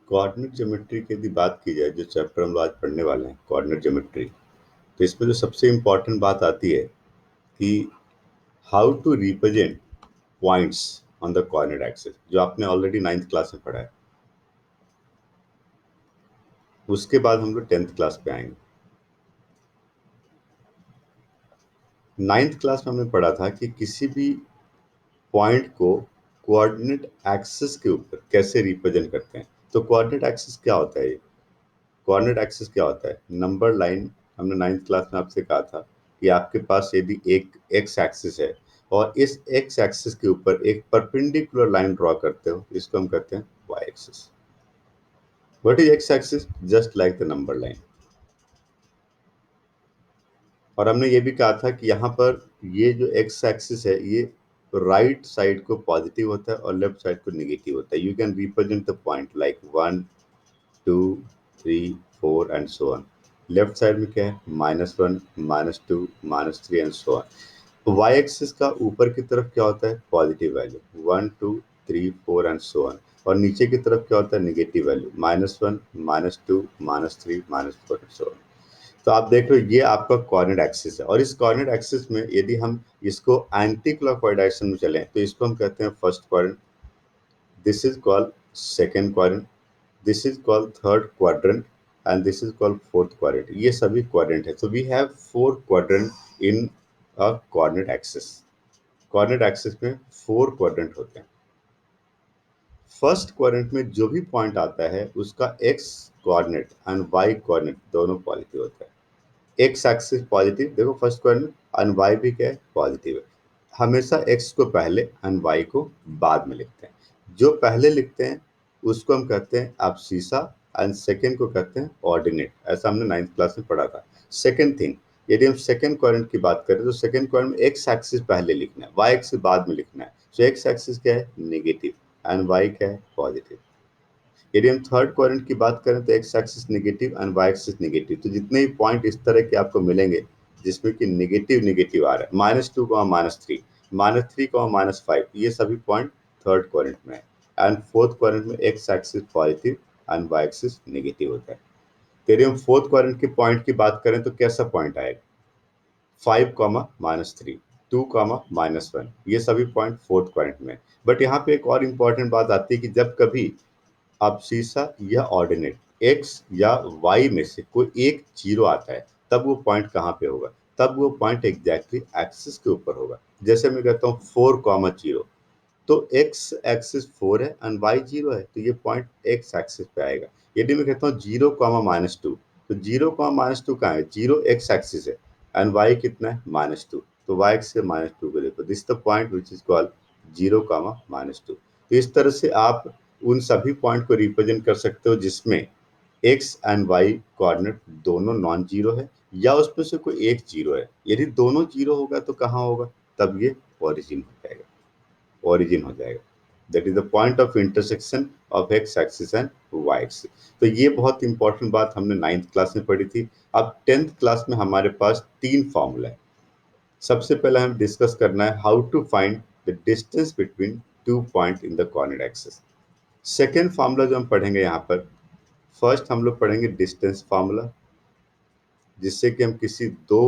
Coordinate geometry की यदि बात की जाए, जो चैप्टर हम लोग आज पढ़ने वाले हैं कोऑर्डिनेट ज्योमेट्री, तो इसमें जो सबसे इम्पोर्टेंट बात आती है कि how to represent points on the coordinate axis, जो आपने ऑलरेडी 9th क्लास में पढ़ा है। उसके बाद हम लोग 10th क्लास पे आएंगे। 9th क्लास में हमने पढ़ा था कि किसी भी पॉइंट को कोऑर्डिनेट एक्सिस के ऊपर कैसे रिप्रेजेंट करते हैं। तो कोऑर्डिनेट एक्सिस क्या होता है? कोऑर्डिनेट एक्सिस क्या होता है? Number line. हमने 9th क्लास में आपसे कहा था कि आपके पास यदि एक एक्स एक्सिस है और इस एक्स एक्सिस के ऊपर एक परपेंडिकुलर लाइन ड्रॉ करते हो, इसको हम कहते हैं Y axis. What is X axis? Just like the number line. और हमने ये भी कहा था कि यहाँ पर ये जो एक्स एक्सिस है, ये राइट साइड को पॉजिटिव होता है और लेफ्ट साइड को नेगेटिव होता है। You can represent the point like 1 2 3 4 and so on. Left side में क्या है? -1 -2 -3 एंड सो ऑन। तो वाई एक्सिस का ऊपर की तरफ क्या होता है? Positive value 1 2 3 4 and so on. और नीचे की तरफ क्या होता है? Negative value -1 -2 -3 -4 and so on. तो आप देख रहे हो ये आपका कोऑर्डिनेट एक्सिस है। और इस कोऑर्डिनेट एक्सिस में यदि हम इसको एंटी क्लॉकवाइज डायरेक्शन में चलें तो इसको हम कहते हैं first quadrant, this is called second quadrant, this is called third quadrant and this is called fourth quadrant. ये सभी क्वाड्रेंट है। तो we have 4 quadrant in a coordinate axis. Coordinate axis में 4 क्वाड्रेंट होते हैं। फर्स्ट क्वाड्रेंट में जो भी पॉइंट आता है उसका X coordinate and Y coordinate दोनों पॉजिटिव होता है। एक्स एक्सिस पॉजिटिव, देखो फर्स्ट क्वाड्रेंट, एंड वाई भी क्या है? पॉजिटिव है। हमेशा एक्स को पहले एंड वाई को बाद में लिखते हैं। जो पहले लिखते हैं उसको हम कहते हैं एब्सिसा एंड सेकंड को कहते हैं ऑर्डिनेट। ऐसा हमने 9th क्लास में पढ़ा था। सेकंड थिंग, यदि हम सेकंड क्वाड्रेंट की बात करें तो सेकंड क्वाड्रेंट में एक्स एक्सिस पहले लिखना है, वाई एक्सिस बाद में लिखना है। सो एक्स एक्सिस क्या है? नेगेटिव एंड वाई क्या है? पॉजिटिव। यदि हम थर्ड क्वाड्रेंट की बात करें तो X axis negative and Y axis negative. तो जितने भी पॉइंट इस तरह के आपको मिलेंगे जिसमें कि नेगेटिव नेगेटिव आ रहा है, -2 -3 -3 -5, ये सभी पॉइंट थर्ड क्वाड्रेंट में है। एंड फोर्थ क्वाड्रेंट में X axis positive and Y axis negative होता है। यदि हम फोर्थ क्वाड्रेंट के पॉइंट की बात करें तो कैसा पॉइंट आएगा? 5 -3 2 -1, ये सभी पॉइंट फोर्थ क्वाड्रेंट में। बट यहाँ पे एक और इम्पॉर्टेंट बात आती है कि जब कभी अब्सीसा या ऑर्डिनेट एक्स या वाई में से कोई एक जीरो आता है, तब वो पॉइंट कहाँ पे होगा? तब वो पॉइंट एग्जैक्टली एक्सिस के ऊपर होगा। जैसे मैं कहता हूँ 4, 0, तो एक्स एक्सिस 4 है एंड वाई 0 है, तो ये पॉइंट एक्स एक्सिस पे आएगा। यदि मैं कहता हूँ 0, -2, तो 0, -2 कहाँ है? 0 एक्स एक्सिस है एंड वाई कितना है? -2, तो वाई एक्सिस से -2 को देखो, this the point which is called 0, -2। तो इस तरह से आप उन सभी पॉइंट को रिप्रेजेंट कर सकते हो जिसमें एक्स एंड वाई कोऑर्डिनेट दोनों नॉन जीरो है या उसमें से कोई एक जीरो है। यदि दोनों जीरो होगा तो कहाँ होगा? तब ये ओरिजिन हो जाएगा, ओरिजिन हो जाएगा। That is the point of intersection of X axis and Y axis. तो ये बहुत इंपॉर्टेंट बात हमने 9th क्लास में पढ़ी थी। अब 10th क्लास में हमारे पास 3 फॉर्मूला है। सबसे पहले हम डिस्कस करना है how to find the distance between 2 point in the coordinate axis. Second formula जो हम पढ़ेंगे यहाँ पर, फर्स्ट हम लोग पढ़ेंगे डिस्टेंस फार्मूला, जिससे कि हम किसी दो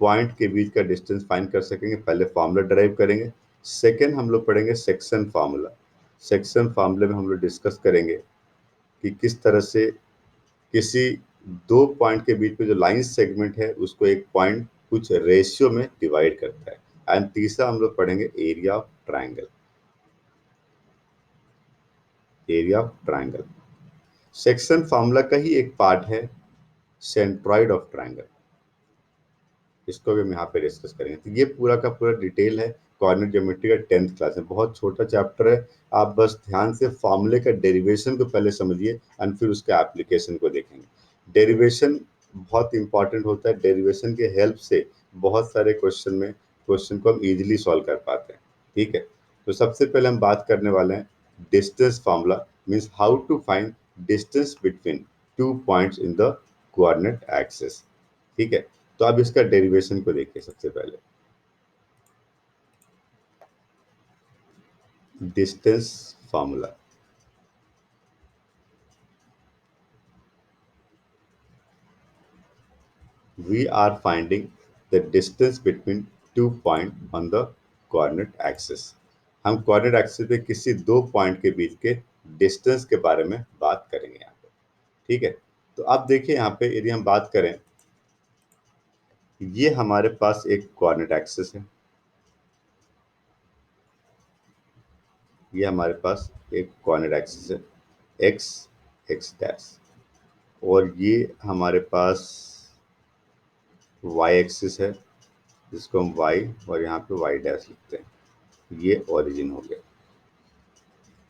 पॉइंट के बीच का डिस्टेंस फाइंड कर सकेंगे। पहले फार्मूला ड्राइव करेंगे। सेकेंड हम लोग पढ़ेंगे सेक्शन फार्मूला। सेक्शन फार्मूले में हम लोग डिस्कस करेंगे कि किस तरह से किसी दो पॉइंट के बीच में जो लाइन सेगमेंट है उसको एक पॉइंट कुछ रेशियो में डिवाइड करता है। एंड तीसरा हम लोग पढ़ेंगे area of triangle. Area of triangle section formula का ही एक पार्ट है, सेंट्रॉइड ऑफ ट्राइंगल। इसको भी हम यहाँ पे डिस्कस करेंगे। तो ये पूरा का पूरा डिटेल है कोऑर्डिनेट ज्योमेट्री का 10th क्लास में। बहुत छोटा चैप्टर है। आप बस ध्यान से फार्मूले का डेरिवेशन को पहले समझिए एंड फिर उसके एप्लीकेशन को देखेंगे। डेरिवेशन बहुत इंपॉर्टेंट होता है। डेरिवेशन के हेल्प से बहुत सारे क्वेश्चन को हम इजीली सॉल्व कर पाते हैं। ठीक है, तो सबसे पहले हम बात करने वाले हैं distance formula, means how to find distance between 2 points in the coordinate axis. ठीक है, तो अब इसका डेरिवेशन को देखिए। सबसे पहले distance formula, we are finding the distance between two point on the coordinate axis। हम coordinate axis पे किसी दो पॉइंट के बीच के डिस्टेंस के बारे में बात करेंगे यहाँ पे। ठीक है, तो आप देखिए यहाँ पे यदि हम बात करें, ये हमारे पास एक कोऑर्डिनेट एक्सिस है, ये हमारे पास एक कोऑर्डिनेट एक्सिस है एक्स एक्स डैश, और ये हमारे पास वाई एक्सिस है जिसको हम वाई और यहाँ पे वाई डैश लिखते हैं। ये ओरिजिन हो गया।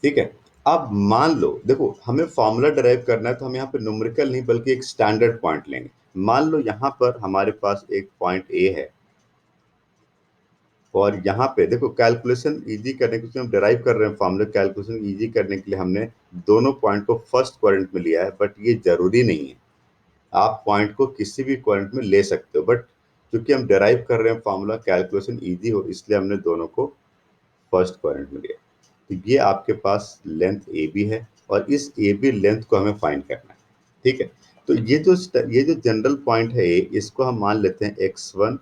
ठीक है, अब मान लो, देखो हमें फॉर्मूला डिराइव करना है तो हम यहाँ पे न्यूमेरिकल नहीं बल्कि एक स्टैंडर्ड पॉइंट लेंगे। मान लो यहाँ पर हमारे पास एक पॉइंट ए है, और यहाँ पे देखो कैलकुलेशन इजी करने के लिए हम डिराइव कर रहे हैं फॉर्मूला, कैलकुलेशन इजी करने के लिए हमने दोनों पॉइंट को फर्स्ट क्वाड्रेंट में लिया है, बट ये जरूरी नहीं है। आप पॉइंट को किसी भी क्वाड्रेंट में ले सकते हो, बट क्योंकि हम डिराइव कर रहे हैं फॉर्मूला, कैलकुलेशन इजी हो, इसलिए हमने दोनों को फर्स्ट क्वाड्रेंट में लिया। तो ये आपके पास लेंथ ए बी है, और इस ए बी लेंथ को हमें फाइंड करना है। ठीक है, तो ये जो जनरल पॉइंट है ए, इसको हम मान लेते हैं x1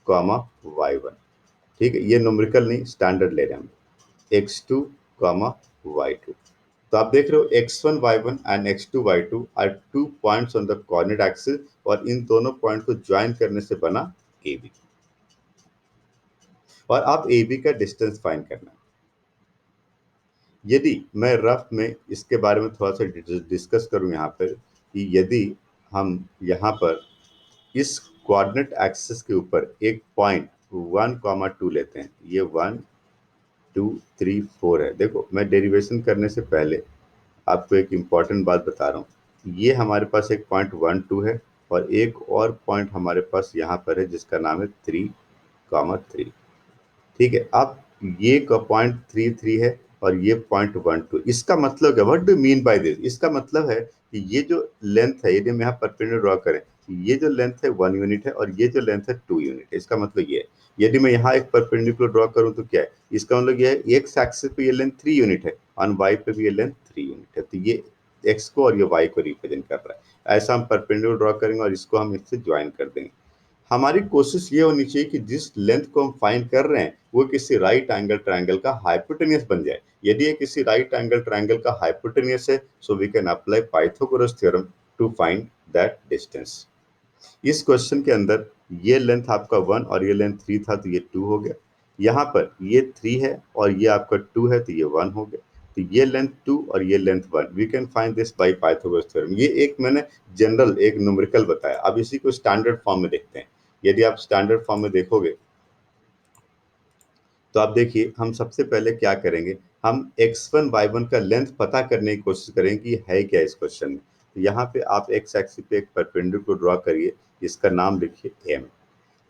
कॉमा y1। ठीक है, ये न्यूमेरिकल नहीं स्टैंडर्ड ले रहे हैं हम, x2 कॉमा y2। तो आप देख रहे हो x1 y1 and x2 y2 are two points on the coordinate axis, और इन दोनों पॉइंट को ज्वाइन करने से बना ए बी, और आप ए बी का डिस्टेंस फाइंड करना है। यदि मैं रफ में इसके बारे में थोड़ा सा डिस्कस करूं यहाँ पर, कि यदि हम यहाँ पर इस कोऑर्डिनेट एक्सिस के ऊपर एक पॉइंट 1,2 लेते हैं, ये 1 2 3 4 है। देखो मैं डेरिवेशन करने से पहले आपको एक इम्पॉर्टेंट बात बता रहा हूँ। ये हमारे पास एक पॉइंट 1 2 है, और एक और पॉइंट हमारे पास यहाँ पर है जिसका नाम है 3,3। ठीक है, अब ये का पॉइंट 3 3 है, और ये पॉइंट 1 2। इसका मतलब है, what do mean by this, इसका मतलब है कि ये जो लेंथ है, यदि हम यहाँ परपेंडिकुलर ड्रॉ करें, ये जो लेंथ है 1 यूनिट है, और ये जो लेंथ है 2 यूनिट है। इसका मतलब ये है, यदि मैं यहाँ एक परपेंडिकुलर ड्रॉ करूँ तो क्या है, इसका मतलब ये है एक्स एक्सिस पे ये लेंथ 3 यूनिट है, और वाई पे भी ये लेंथ 3 यूनिट है। तो ये एक्स को और ये वाई को रिप्रेजेंट कर रहा है। ऐसा हम परपेंडिकुलर ड्रॉ करेंगे और इसको हम इससे ज्वाइन कर देंगे। हमारी कोशिश ये होनी चाहिए कि जिस लेंथ को हम फाइंड कर रहे हैं वो किसी राइट एंगल ट्रायंगल का हाइपोटेनियस बन जाए। यदि ये किसी राइट एंगल ट्रायंगल का हाइपोटेनियस है, so we can apply Pythagoras theorem to find that distance. इस क्वेश्चन के अंदर ये लेंथ आपका 1 और ये लेंथ 3 था, तो ये 2 हो गया। यहाँ पर ये 3 है और ये आपका 2 है, तो ये 1 हो गया। तो ये लेंथ 2 और ये length 1, we can find this by Pythagoras theorem. ये एक मैंने जनरल एक न्यूमेरिकल बताया। अब इसी को स्टैंडर्ड फॉर्म में देखते हैं। यदि आप स्टैंडर्ड फॉर्म में देखोगे तो आप देखिए, हम सबसे पहले क्या करेंगे, हम x1 y1 का लेंथ पता करने की कोशिश करेंगे कि है क्या इस क्वेश्चन में। तो यहाँ पे आप x एक्सिस पे एक परपेंडिकुलर ड्रॉ करिए, इसका नाम लिखिए m।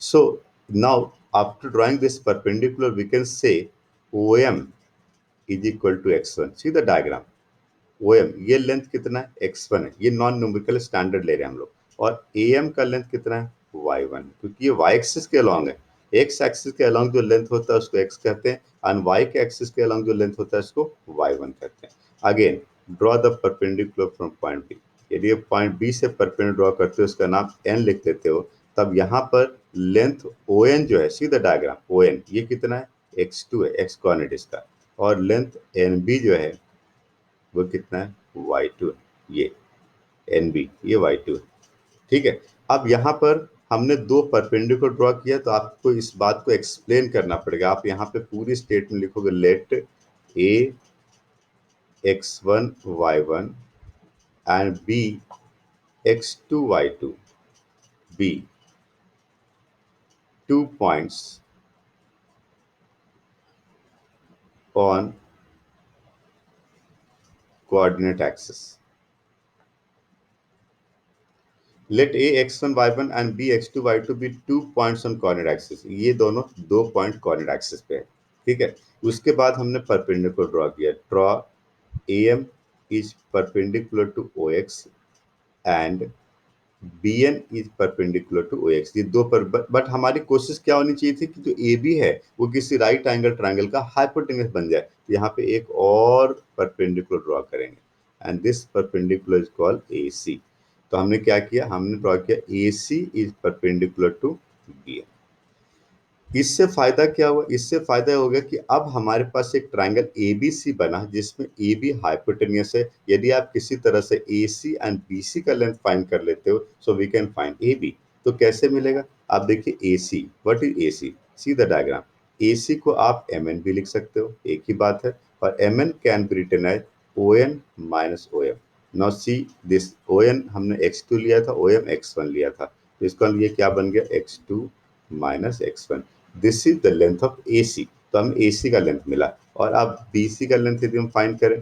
So now after drawing this perpendicular we can say OM is equal to x1। See the diagram, OM ये लेंथ कितना है, x1 है, ये नॉन न्यूमेरिकल स्टैंडर्ड ले रहे हैं हम लोग, और AM का लेंथ कितना है, y1, क्योंकि ये y एक्सिस के अलोंग है। x एक्सिस के अलोंग जो लेंथ होता है उसको x कहते हैं, और y के एक्सिस के अलोंग जो लेंथ होता है उसको y1 कहते हैं। Again draw the perpendicular from point B. यदि आप पॉइंट बी से परपेंडिकुलर ड्रॉ करते हो, उसका नाम n लिख देते हो, तब यहाँ पर लेंथ ON जो है, सी द डायग्राम, ON ये कितना है, x2 है, x कोऑर्डिनेट इसका, और लेंथ NB जो है वो कितना है, y2 है, ये NB ये y2 है। ठीक है, अब यहाँ पर हमने दो परपेंडिकुलर ड्रॉ किया, तो आपको इस बात को एक्सप्लेन करना पड़ेगा। आप यहाँ पे पूरी स्टेटमेंट लिखोगे, late a x1 y1 and b x2 y2 be 2 points on coordinate axis। Let A x1 y1 and B x2 y2 be 2 points on coordinate axis. ये दोनों 2 पॉइंट कोऑर्डिनेट एक्सिस पे है। ठीक है, उसके बाद हमने परपेंडिकुलर ड्रॉ किया, draw AM is perpendicular to OX and BN is perpendicular to OX। ये दो पर, बट हमारी कोशिश क्या होनी चाहिए थी कि जो AB है वो किसी राइट एंगल ट्रायंगल का हाइपोटेन्यूस बन जाए। तो यहाँ पे एक और परपेंडिकुलर ड्रॉ करेंगे, and this perpendicular is called AC। तो हमने क्या किया, हमने ड्रॉ किया A C is perpendicular to B N. इससे फायदा क्या हुआ, इससे फायदा हो गया कि अब हमारे पास एक ट्रायंगल ए बी सी बना जिसमें ए बी हाइपोटेनियस है। यदि आप किसी तरह से ए सी एंड बी सी का लेंथ फाइंड कर लेते हो, so we can find A B. तो कैसे मिलेगा, आप देखिए A C, what is A C, see the diagram. A C को आप एम एन भी लिख सकते हो, एक ही बात है, और M N can be written as O N minus O M. Now C this, O N हमने x2 लिया था, ओ एम x1 लिया था, तो इसका ये क्या बन गया, x2 minus x1। This is the length of A C. तो हम ए सी का लेंथ मिला। और अब बी सी का लेंथ यदि हम फाइंड करें,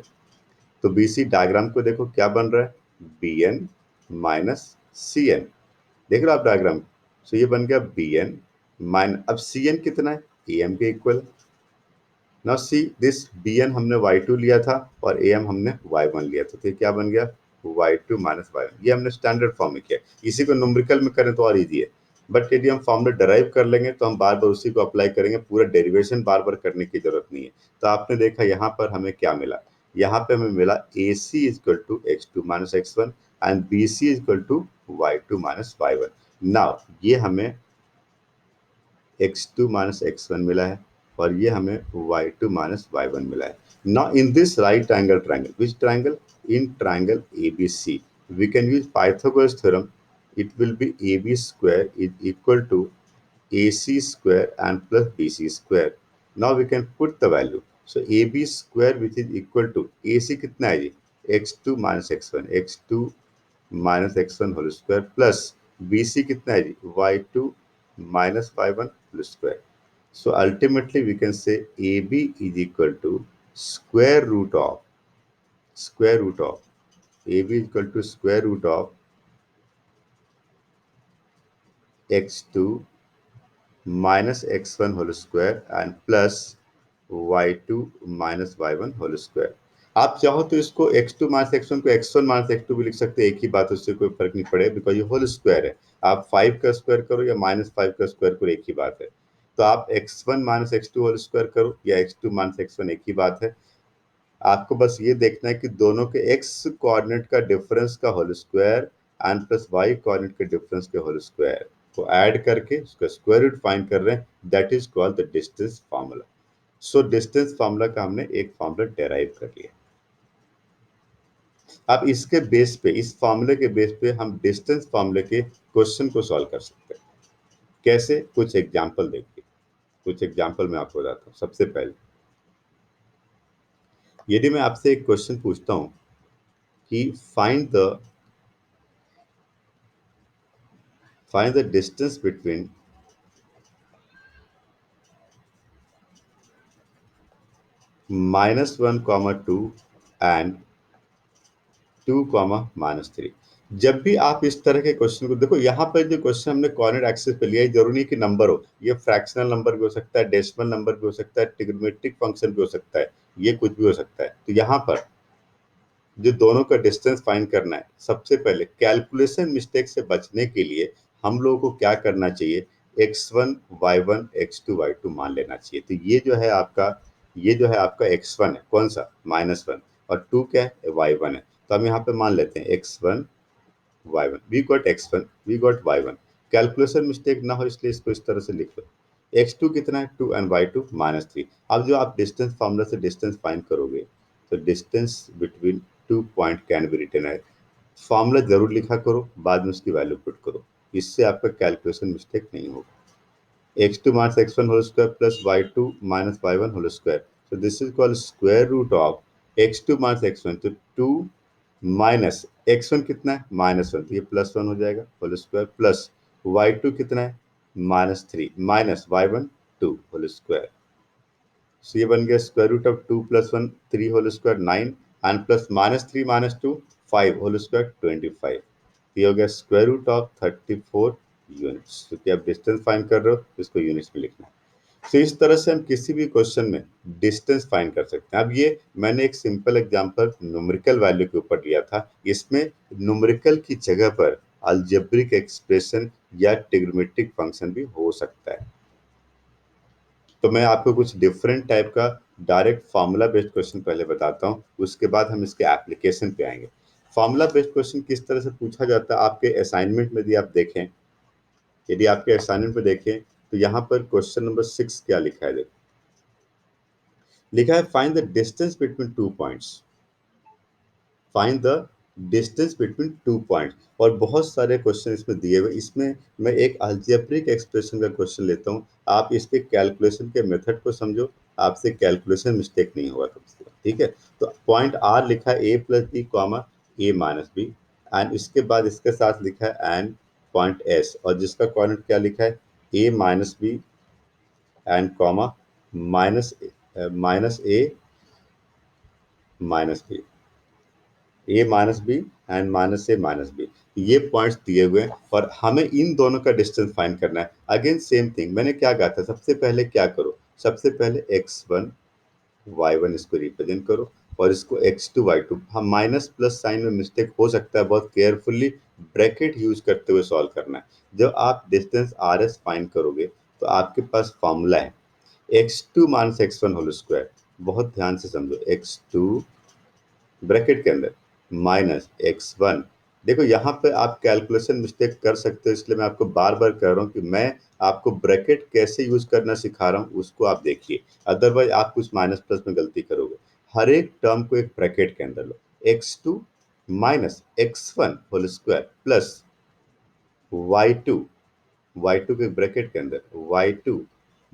तो बी सी डायग्राम को देखो क्या बन रहा है, B N minus C N. देख रहे हो आप डायग्राम, सो ये बन गया बी एन माइन, अब सी एन कितना है, ए एम के equal. Now C this B N हमने y2 लिया था और ए एम हमने y1 लिया था, तो ये क्या बन गया, y2 माइनस y1। ये हमने स्टैंडर्ड फॉर्म में किया, इसी को न्यूमेरिकल में करें तो और इजी है। बट यदि हम फॉर्मूला डराइव कर लेंगे तो हम बार बार उसी को अप्लाई करेंगे, पूरा डेरिवेशन बार बार करने की जरूरत नहीं है। तो आपने देखा यहाँ पर हमें क्या मिला, यहाँ पे हमें मिला A C is equal to x2 minus x1 and B C is equal to y2 minus y1। Now ये हमें x2 माइनस x1 मिला है और ये हमें y2 माइनस y1 मिला है। Now in this right angle triangle, which triangle, in triangle ABC, we can use Pythagoras theorem. It will be AB square is equal to AC square and plus BC square. Now we can put the value. So AB square which is equal to AC कितना है जी, x2 minus x1, x2 minus x1 whole square plus BC कितना है जी, y2 minus y1 whole square. So ultimately we can say AB is equal to square root of, square root of, AB is equal to square root of x2 minus x1 whole square and plus y2 minus y1 whole square. आप चाहो तो इसको x2 minus x1 को x1 minus x2 भी लिख सकते हैं, एक ही बात, उससे कोई फर्क नहीं पड़ेगा बिकॉज ये होल स्क्वायर है। आप 5 का स्क्वायर करो या माइनस 5 का स्क्वायर करो, एक ही बात है। तो आप x1 minus x2 whole square करो या x2 माइनस x1, एक ही बात है। आपको बस ये देखना है कि दोनों के x कोऑर्डिनेट का डिफरेंस का whole square and plus y coordinate के डिफरेंस के होल स्क्वायर को ऐड करके उसका स्क्वायर रूट फाइंड कर रहे हैं, that is called the distance formula. So distance formula का हमने एक फार्मूला डेराइव कर लिया। अब इसके बेस पे, इस फार्मूले के बेस पे हम डिस्टेंस फार्मूले के क्वेश्चन को सॉल्व कर सकते हैं। कैसे, कुछ एग्जांपल देखिए, कुछ एग्जांपल मैं आपको बताता हूँ। सबसे पहले यदि मैं आपसे एक क्वेश्चन पूछता हूँ कि find the distance between -1, 2 and 2, -3। जब भी आप इस तरह के क्वेश्चन को देखो, यहाँ पर जो क्वेश्चन हमने कोऑर्डिनेट एक्सिस पे लिया है, जरूरी नहीं कि नंबर हो, ये फ्रैक्शनल नंबर भी हो सकता है, डेसिमल नंबर भी हो सकता है, ट्रिग्नोमेट्रिक फंक्शन भी हो सकता है, ये कुछ भी हो सकता है। तो यहाँ पर जो दोनों का डिस्टेंस फाइंड करना है, सबसे पहले कैलकुलेशन मिस्टेक से बचने के लिए हम लोगों को क्या करना चाहिए, x1 y1 x2 y2 मान लेना चाहिए। तो ये जो है आपका, ये जो है आपका x1 है, कौन सा, -1, और 2 क्या है, y1 है। तो हम यहाँ पे मान लेते हैं x1 y1, we got x1, we got y1। Calculation mistake ना हो इसलिए इसको इस तरह से लिख लो। x2 कितना है, 2 एंड y2 -3। अब जो आप डिस्टेंस फार्मूला से डिस्टेंस फाइंड करोगे, तो distance between 2 point can be written है, फार्मूला जरूर लिखा करो, बाद में उसकी वैल्यू पुट करो, इससे आपका कैलकुलेशन मिस्टेक नहीं होगा। x2 minus x1 whole square plus y2 minus y1 whole square. So this is called square root of x2 minus x1। तो 2 माइनस x1 कितना है, -1, तो ये +1 हो जाएगा होल स्क्वायर, प्लस y2 कितना है, -3 माइनस y1 2 होल स्क्वायर। सो ये बन गया square root of 2 + 1 3 whole square 9 and plus -3 -2 5 whole square 25। ये हो गया स्क्वायर रूट ऑफ 34 यूनिट्स। क्योंकि आप डिस्टेंस फाइंड कर रहे हो तो इसको यूनिट्स में लिखना है। तो इस तरह से हम किसी भी क्वेश्चन में डिस्टेंस फाइंड कर सकते हैं। अब ये मैंने एक सिंपल एग्जांपल न्यूमेरिकल वैल्यू के ऊपर लिया था, इसमें न्यूमेरिकल की जगह पर अलजेब्रिक एक्सप्रेशन या ट्रिग्नोमेट्रिक फंक्शन भी हो सकता है। तो मैं आपको कुछ डिफरेंट टाइप का डायरेक्ट फार्मूला बेस्ड क्वेश्चन पहले बताता हूँ, उसके बाद हम इसके एप्लीकेशन पे आएंगे। फॉर्मूला बेस्ड क्वेश्चन किस तरह से पूछा जाता है आपके असाइनमेंट में, यदि आप देखें, यदि आपके असाइनमेंट में देखें तो यहाँ पर क्वेश्चन नंबर 6 क्या लिखा है, देखो लिखा है find the distance between 2 points, find the distance between 2 points. और बहुत सारे क्वेश्चन इसमें दिए हुए, इसमें मैं एक अलजेब्रिक एक्सप्रेशन का क्वेश्चन लेता हूँ, आप इसके कैलकुलेशन के मेथड को समझो, आपसे कैलकुलेशन मिस्टेक नहीं होगा कम से कम, ठीक है। तो पॉइंट आर लिखा है A plus B comma A minus B, and इसके बाद इसके साथ लिखा है एंड पॉइंट एस, और जिसका कोऑर्डिनेट क्या लिखा है A minus B and comma minus minus A minus B, A minus B and minus A minus B, ये पॉइंट्स दिए हुए हैं और हमें इन दोनों का डिस्टेंस फाइंड करना है। अगेन सेम थिंग, मैंने क्या कहा था, सबसे पहले क्या करो, सबसे पहले x1 y1 इसको रिप्रेजेंट करो और इसको x2 y2, हम माइनस प्लस साइन में मिस्टेक हो सकता है, बहुत केयरफुली ब्रैकेट यूज करते हुए सॉल्व करना है। जब आप डिस्टेंस आर एस फाइंड करोगे तो आपके पास फॉर्मूला है x2 minus x1 whole square, बहुत ध्यान से समझो, x2 ब्रैकेट के अंदर माइनस x1। देखो यहाँ पे आप कैलकुलेशन मिस्टेक कर सकते हो, इसलिए मैं आपको बार बार कह रहा हूँ कि मैं आपको ब्रैकेट कैसे यूज करना सिखा रहा हूँ, उसको आप देखिए, अदरवाइज आप कुछ माइनस प्लस में गलती करोगे। हर एक टर्म को एक ब्रैकेट के अंदर लो, x2 minus x1 whole square plus y2, y2 के ब्रैकेट के अंदर y2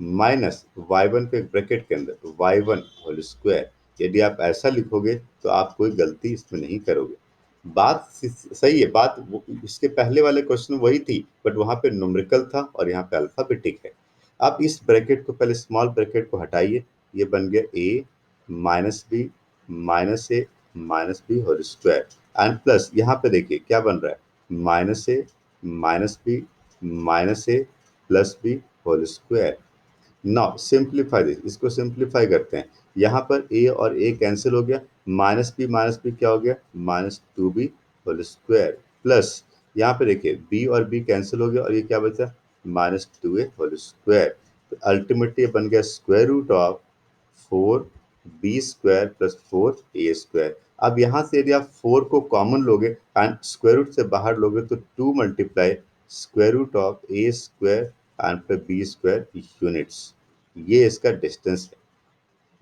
माइनस y1 के ब्रैकेट के अंदर y1 होल स्क्वायर। यदि आप ऐसा लिखोगे तो आप कोई गलती इसमें नहीं करोगे। बात सही है, बात इसके पहले वाले क्वेश्चन में वही थी, बट वहां पे न्यूमेरिकल था और यहाँ पे अल्फाबेटिक है। आप इस ब्रैकेट को, पहले स्मॉल ब्रैकेट को हटाइए, ये बन गया a minus B minus A minus B whole square, and plus यहाँ पे देखिए क्या बन रहा है minus A minus B minus A plus B whole square. Now simplify this, इसको सिंप्लीफाई करते हैं, यहाँ पर a और a कैंसिल हो गया, माइनस बी क्या हो गया minus 2b whole square, plus यहाँ पे देखिए b और b कैंसिल हो गया और ये क्या बचा माइनस 2a होल स्क्वायर। तो अल्टीमेटली बन गया square root of 4b square plus 4a square. अब यहाँ से यदि आप 4 को कॉमन लोगे एंड स्क्वायर रूट से बाहर लोगे तो 2 multiply square root of a square and फिर b स्क्वायर यूनिट्स, ये इसका डिस्टेंस है।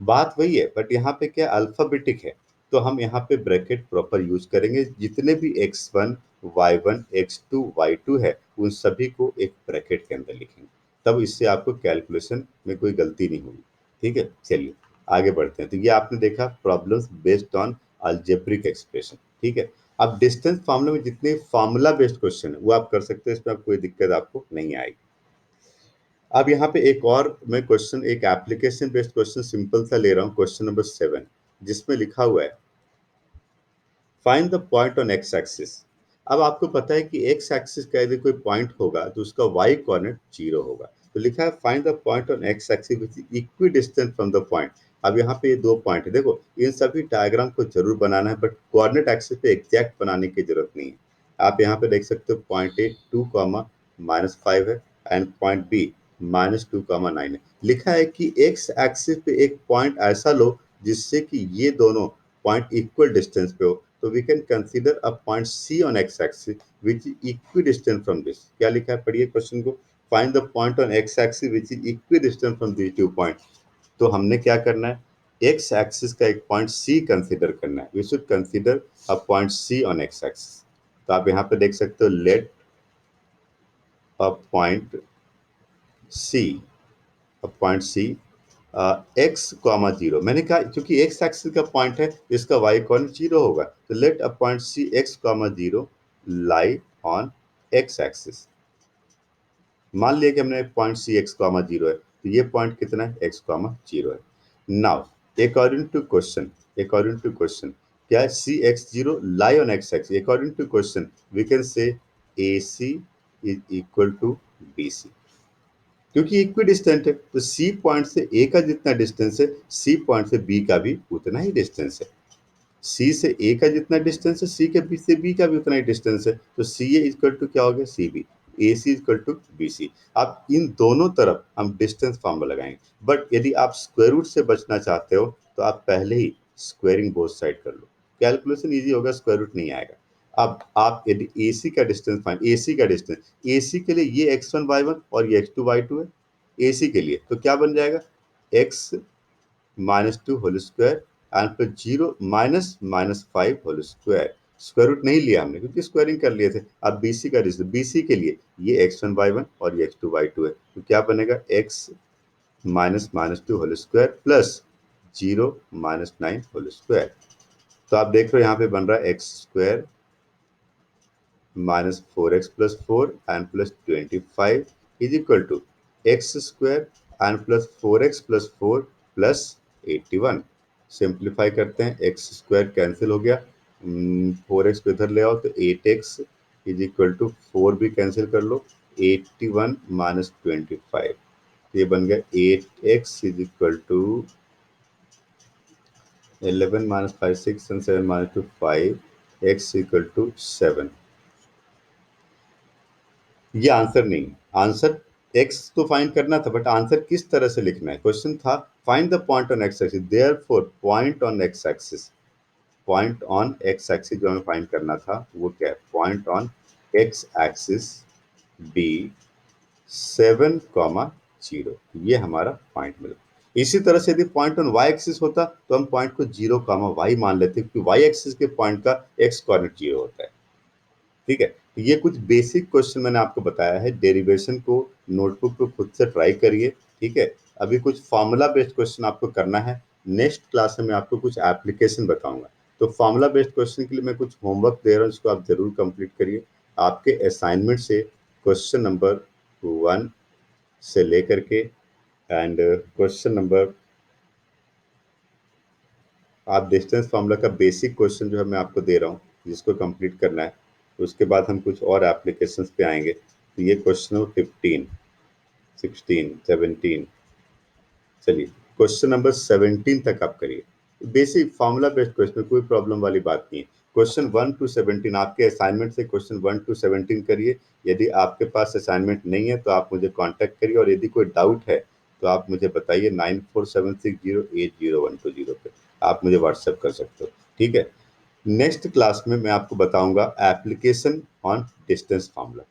बात वही है, बट यहाँ पे क्या अल्फाबेटिक है, तो हम यहाँ पे ब्रैकेट प्रॉपर यूज करेंगे, जितने भी x1 y1 x2 y2 है उन सभी को एक ब्रैकेट के अंदर लिखेंगे, तब इससे आपको कैलकुलेशन में कोई गलती नहीं होगी। ठीक है, चलिए आगे बढ़ते हैं। तो ये आपने देखा problems based on algebraic expression, ठीक है। अब डिस्टेंस फार्मूला में जितने फार्मूला बेस्ड क्वेश्चन है वो आप कर सकते हैं, इसमें आप कोई दिक्कत आपको नहीं आएगी। अब यहाँ पे एक और मैं क्वेश्चन, एक एप्लीकेशन बेस्ड क्वेश्चन सिंपल सा ले रहा हूँ, क्वेश्चन नंबर 7, जिसमें लिखा हुआ है find the point on X axis. अब आपको पता है कि एक्स एक्सिस का यदि कोई पॉइंट होगा तो उसका वाई कोऑर्डिनेट 0 होगा, तो लिखा है find the point on X axis which is equi distant from the point. अब यहाँ पे ये दो पॉइंट है, देखो इन सभी डायग्राम को जरूर बनाना है, बट कोऑर्डिनेट एक्सिस पे एग्जैक्ट बनाने की जरूरत नहीं है। आप यहाँ पे देख सकते हो पॉइंट ए 2 कॉमा -5 है एंड पॉइंट बी -2 9 है। लिखा है कि एक्स एक्सिस पे एक पॉइंट ऐसा लो जिससे कि ये दोनों पॉइंट इक्वल डिस्टेंस पे हो, तो we can consider a point C on X axis which is equidistant from this. क्या लिखा है, पढ़िए क्वेश्चन को, find the point on X axis which is equidistant from this two point. तो हमने क्या करना है, एक्स एक्सिस का एक पॉइंट सी कंसीडर करना है, we should consider a point C on X axis. तो आप यहाँ पे देख सकते हो let a point C, a point C X comma 0, मैंने कहा क्योंकि एक्स एक्सिस का पॉइंट है इसका वाई कोऑर्डिनेट 0 होगा, तो let a point C X comma 0 lie on X axis. मान लिया कि हमने पॉइंट सी एक्स कॉमा 0 है, तो ये पॉइंट कितना है एक्स कॉमा 0 है। नाउ अकॉर्डिंग टू क्वेश्चन क्या है, C X 0 lie on X axis, according to question we can say A C is equal to B C, क्योंकि इक्वी डिस्टेंट है, तो सी पॉइंट से ए का जितना डिस्टेंस है सी पॉइंट से बी का भी उतना ही डिस्टेंस है। सी से ए का जितना डिस्टेंस है सी के बी से बी का भी उतना ही डिस्टेंस है, तो सी ए इक्वल टू क्या हो गया C B, A C equal to B C. अब इन दोनों तरफ हम डिस्टेंस फॉर्मूला लगाएंगे, बट यदि आप स्क्वायर रूट से बचना चाहते हो तो आप पहले ही स्क्वायरिंग बोथ साइड कर लो। कैलकुलेशन इजी होगा, स्क्वायर रूट नहीं आएगा। अब आप यदि AC का डिस्टेंस फाइंड, AC का डिस्टेंस, AC के लिए ये x1 y1 और ये x2 y2 है AC के लिए, तो क्या बन जाएगा x -2 whole square and plus 0 -5 whole square. Square root नहीं लिया हमने क्योंकि स्क्वायरिंग कर लिए थे। अब BC का डिस्टेंस, BC के लिए ये x1 y1 और ये x2 y2 है, तो क्या बनेगा x -2 whole square plus 0 -9 whole square. तो आप देख रहे हो यहाँ पे बन रहा है X square -4x + 4 and plus 25 is equal to X square and plus 4x + 4 plus 81। Simplify करते हैं, एक्स स्क्वायर कैंसिल हो गया, 4x को इधर ले आओ तो 8x इज इक्वल टू 4 भी कैंसिल कर लो, 81 - 25, ये बन गया 8x is equal to 11 - 5 6 and 7 - 2 5, x equal to 7। ये आंसर नहीं, आंसर x तो फाइंड करना था, बट आंसर किस तरह से लिखना है। क्वेश्चन था find the point on x axis, therefore point on x axis, point on x axis जो हमें फाइंड करना था वो क्या है, point on x axis be 7,0, ये हमारा पॉइंट मिला। इसी तरह से यदि पॉइंट ऑन y एक्सिस होता तो हम पॉइंट को 0,y मान लेते, क्योंकि y एक्सिस के पॉइंट का x कोऑर्डिनेट 0 होता है। ठीक है, तो ये कुछ बेसिक क्वेश्चन मैंने आपको बताया है। डेरिवेशन को नोटबुक पे खुद से ट्राई करिए। ठीक है, अभी कुछ फार्मूला बेस्ड क्वेश्चन आपको करना है। नेक्स्ट क्लास में मैं आपको कुछ एप्लीकेशन बताऊंगा। तो फार्मूला बेस्ड क्वेश्चन के लिए मैं कुछ होमवर्क दे रहा हूँ, इसको आप जरूर कंप्लीट करिए। आपके असाइनमेंट से क्वेश्चन नंबर 1 से लेकर के एंड क्वेश्चन नंबर, आप डिस्टेंस फार्मूला का बेसिक क्वेश्चन जो है मैं आपको दे रहा हूँ, जिसको कंप्लीट करना है। उसके बाद हम कुछ और एप्लीकेशंस पे आएंगे। तो ये क्वेश्चन नंबर 15, 16, 17, चलिए क्वेश्चन नंबर 17 तक आप करिए। बेसिक फार्मूला बेस्ड क्वेश्चन, कोई प्रॉब्लम वाली बात नहीं है। क्वेश्चन 1 to 17 आपके असाइनमेंट से क्वेश्चन 1 to 17 करिए। यदि आपके पास असाइनमेंट नहीं है तो आप मुझे कांटेक्ट करिए, और यदि कोई डाउट है तो आप मुझे बताइए 9476080120 पे आप मुझे व्हाट्सएप कर सकते हो। ठीक है, नेक्स्ट क्लास में मैं आपको बताऊंगा एप्लीकेशन ऑन डिस्टेंस फार्मूला।